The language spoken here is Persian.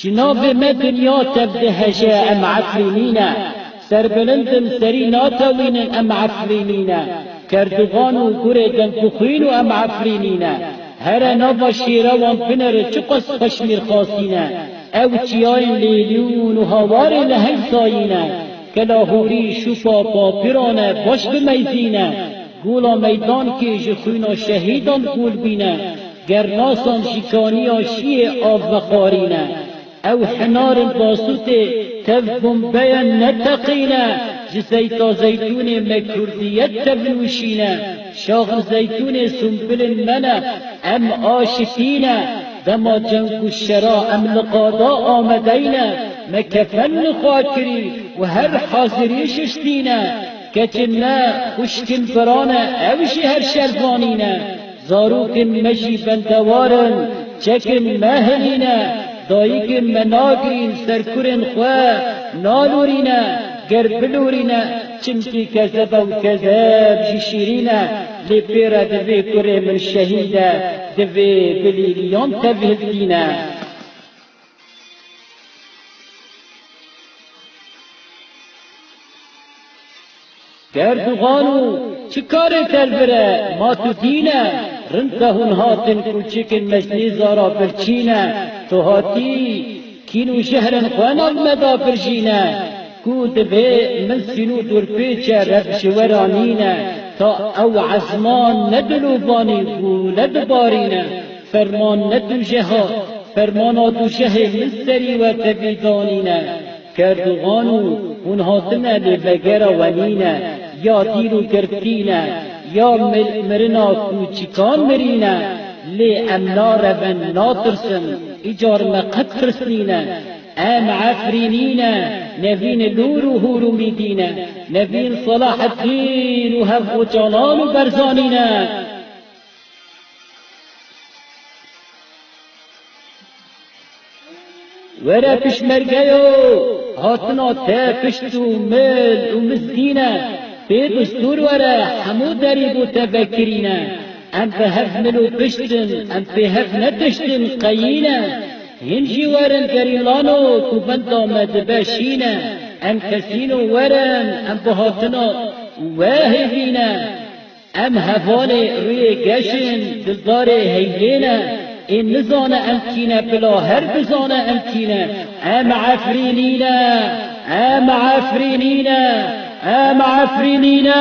جناب ما دنیا تبده هجا ام عفرینینا سربلندم سری ناتوین ام عفرینینا کردوغان و گره دن بخوین و ام عفرینینا هر نوا شیروان پنر چقص خشمیر خاصینا او چیاین لیلیون و هوار لهنگ سایینا کلاهوری شوفا پاپیرانه باش بمیزینا گولا میدان که جخوینا شهیدان گول بینا گرناسان شکانی آشی آب بخارینه او حنار باسوت تفهم بیان نتقینه جزیتا زیتون مکردیت تبنوشینه شاخ زیتون سنبل منه ام آشتینه دما جنگ و شرا ام لقادا آمدینه مکفن خاکری و هر حاضری ششتینه کچنه خوشکن برانه اوشی هر شرفانینه زاروکن مجی بندوارن چکن مهلینه دایکن مناگرین سرکرن خواه نالورینه گربلورینه چمکی کذب و کذب جشیرینه لپیره دوی کره من شهیده دوی بلیلیان تبهدینه گردوغانو چی کاره تلبره ما تو دینه رنتهون هاتن کوچکن مجنی زارا برچینه تو هاتی کینو شهرن خوانا مدا برجینه کو دبه من سینو دور پیچه رفشورانینه تا او عزمان ندلو بانی گولد بارینه فرمان ندو جها فرمانا دو جه مستری و تبیدانینه کردوغانو اون هاتنه لبگر ونینه یا دیرو گرفتینه یا مرنا کوچکان مرینه لی امنا ربن ناترسن ایجار مقد ترسنینه ام عفرینینه نبین لور و هورو میدینه نبین صلاح الدین و هف و جلال و برزانینه وره پشمرگیو هاتنا تا پشت و مل و مزدینه به دستور وره همو دریب و تفکرینه ام به هف ملو پشتن ام به هف نتشتن قیینه هنجی ورن گریلانو کو بند آمد بشینه ام کسینو ورن ام به هاتنا واهبینه ام هفال روی گشن دلدار هیلینه این نزانه امکینه بلا هر بزانه امکینه ام عفرینینه ام عفرینینه ام عفرینینه